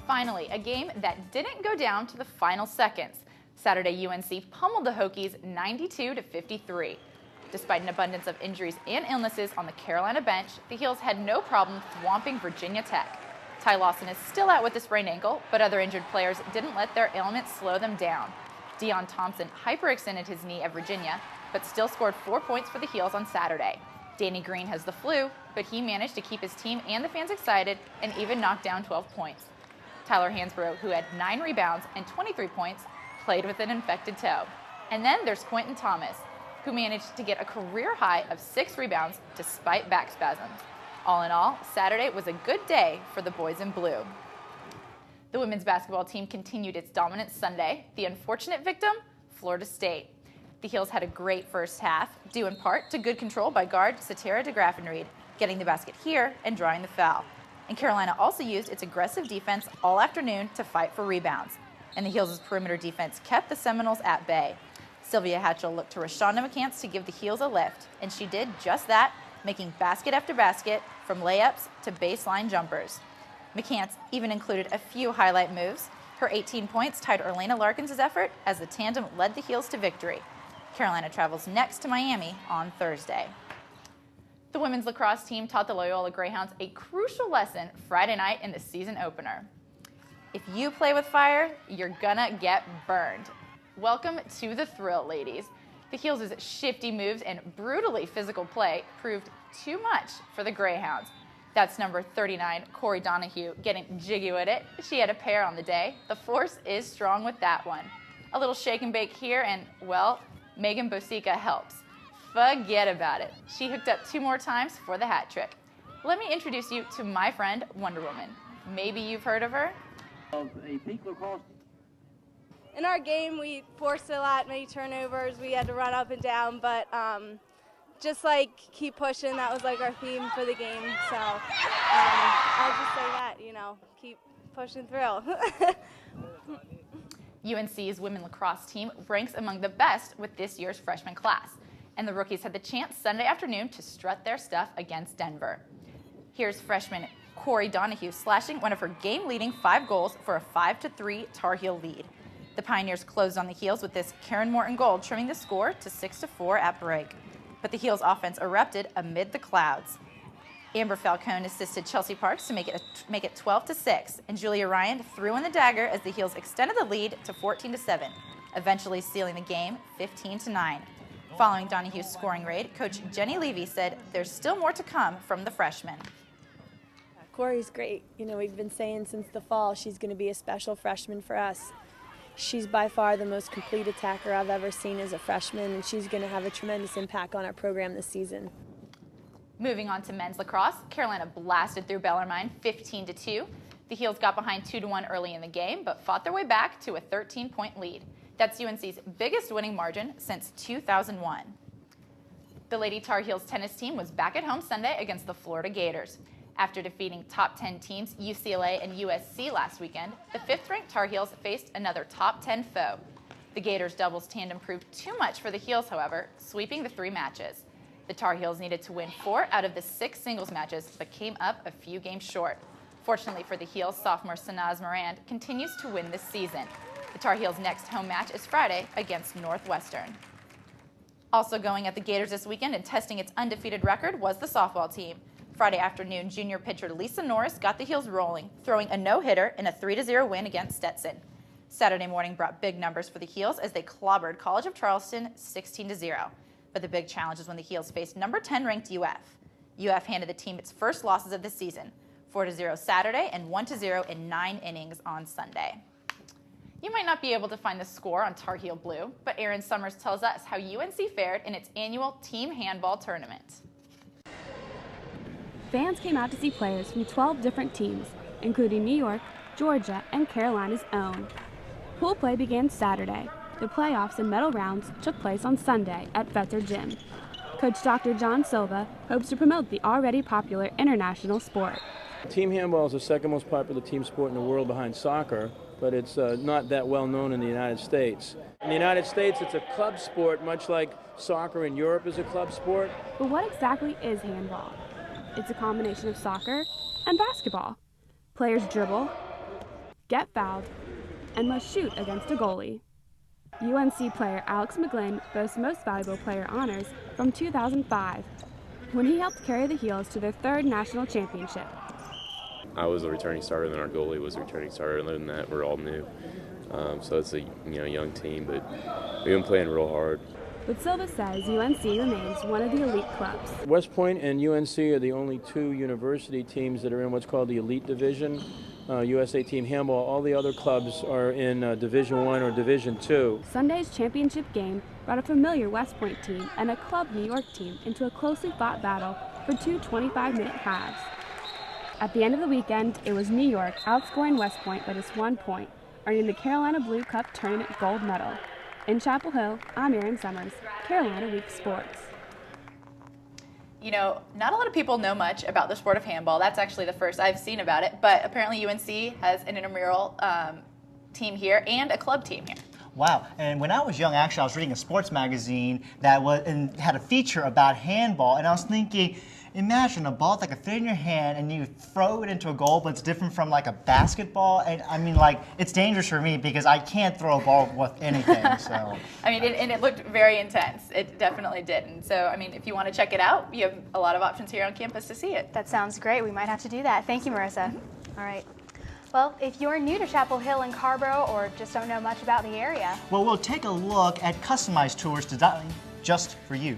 Finally, a game that didn't go down to the final seconds. Saturday, UNC pummeled the Hokies 92-53. Despite an abundance of injuries and illnesses on the Carolina bench, the Heels had no problem swamping Virginia Tech. Ty Lawson is still out with a sprained ankle, but other injured players didn't let their ailments slow them down. Deon Thompson hyperextended his knee at Virginia, but still scored 4 points for the Heels on Saturday. Danny Green has the flu, but he managed to keep his team and the fans excited and even knocked down 12 points. Tyler Hansbrough, who had 9 rebounds and 23 points, played with an infected toe. And then there's Quentin Thomas, who managed to get a career high of 6 rebounds despite back spasms. All in all, Saturday was a good day for the boys in blue. The women's basketball team continued its dominance Sunday. The unfortunate victim, Florida State. The Heels had a great first half, due in part to good control by guard Satara DeGraffenried, getting the basket here and drawing the foul. And Carolina also used its aggressive defense all afternoon to fight for rebounds. And the Heels' perimeter defense kept the Seminoles at bay. Sylvia Hatchell looked to Rashonda McCants to give the Heels a lift, and she did just that, making basket after basket from layups to baseline jumpers. McCants even included a few highlight moves. Her 18 points tied Orlana Larkins' effort as the tandem led the Heels to victory. Carolina travels next to Miami on Thursday. The women's lacrosse team taught the Loyola Greyhounds a crucial lesson Friday night in the season opener. If you play with fire, you're gonna get burned. Welcome to the thrill, ladies. The Heels' shifty moves and brutally physical play proved too much for the Greyhounds. That's number 39, Corey Donahue, getting jiggy with it. She had a pair on the day. The force is strong with that one. A little shake and bake here, and, well, Megan Bosica helps. Forget about it. She hooked up 2 more times for the hat trick. Let me introduce you to my friend, Wonder Woman. Maybe you've heard of her? In our game, we forced many turnovers. We had to run up and down, but just like keep pushing. That was like our theme for the game. So I'll just say that, keep pushing through. UNC's women lacrosse team ranks among the best with this year's freshman class, and the rookies had the chance Sunday afternoon to strut their stuff against Denver. Here's freshman Corey Donahue slashing one of her game-leading 5 goals for a 5-3 Tar Heel lead. The Pioneers closed on the Heels with this Karen Morton goal, trimming the score to 6-4 at break. But the Heels' offense erupted amid the clouds. Amber Falcone assisted Chelsea Parks to make it 12-6, and Julia Ryan threw in the dagger as the Heels extended the lead to 14-7, eventually sealing the game 15-9. Following Donahue's scoring raid, Coach Jenny Levy said there's still more to come from the freshman. Corey's great. We've been saying since the fall she's going to be a special freshman for us. She's by far the most complete attacker I've ever seen as a freshman, and she's going to have a tremendous impact on our program this season. Moving on to men's lacrosse, Carolina blasted through Bellarmine 15-2. The Heels got behind 2-1 early in the game, but fought their way back to a 13-point lead. That's UNC's biggest winning margin since 2001. The Lady Tar Heels tennis team was back at home Sunday against the Florida Gators. After defeating top 10 teams UCLA and USC last weekend, the 5th-ranked Tar Heels faced another top 10 foe. The Gators doubles tandem proved too much for the Heels, however, sweeping the 3 matches. The Tar Heels needed to win 4 out of the 6 singles matches, but came up a few games short. Fortunately for the Heels, sophomore Sanaz Morand continues to win this season. The Tar Heels' next home match is Friday against Northwestern. Also going at the Gators this weekend and testing its undefeated record was the softball team. Friday afternoon, junior pitcher Lisa Norris got the Heels rolling, throwing a no-hitter in a 3-0 win against Stetson. Saturday morning brought big numbers for the Heels as they clobbered College of Charleston 16-0. But the big challenge was when the Heels faced number 10 ranked UF. UF handed the team its first losses of the season, 4-0 Saturday and 1-0 in 9 innings on Sunday. You might not be able to find the score on Tar Heel Blue, but Aaron Summers tells us how UNC fared in its annual team handball tournament. Fans came out to see players from 12 different teams, including New York, Georgia, and Carolina's own. Pool play began Saturday. The playoffs and medal rounds took place on Sunday at Fetzer Gym. Coach Dr. John Silva hopes to promote the already popular international sport. Team handball is the second most popular team sport in the world behind soccer, but it's not that well known in the United States. In the United States, it's a club sport, much like soccer in Europe is a club sport. But what exactly is handball? It's a combination of soccer and basketball. Players dribble, get fouled, and must shoot against a goalie. UNC player Alex McGlynn boasts Most Valuable Player honors from 2005, when he helped carry the Heels to their 3rd national championship. I was a returning starter, and then our goalie was a returning starter, and other than that, we're all new. So it's a young team, but we've been playing real hard. But Silva says UNC remains one of the elite clubs. West Point and UNC are the only 2 university teams that are in what's called the elite division. USA Team Handball, all the other clubs are in Division I or Division II. Sunday's championship game brought a familiar West Point team and a club New York team into a closely fought battle for 2 25-minute halves. At the end of the weekend, it was New York outscoring West Point by just 1 point, earning the Carolina Blue Cup Tournament gold medal. In Chapel Hill, I'm Erin Summers, Carolina Week Sports. You know, not a lot of people know much about the sport of handball. That's actually the first I've seen about it. But apparently UNC has an intramural team here and a club team here. Wow. And when I was young, actually, I was reading a sports magazine that had a feature about handball. And I was thinking, imagine a ball that could fit in your hand and you throw it into a goal, but it's different from like a basketball. And I mean, like, it's dangerous for me because I can't throw a ball with anything. So I mean, and it looked very intense. It definitely did. And so, I mean, if you want to check it out, you have a lot of options here on campus to see it. That sounds great. We might have to do that. Thank you, Marissa. All right. Well, if you're new to Chapel Hill and Carborough or just don't know much about the area, well, we'll take a look at customized tours designed just for you.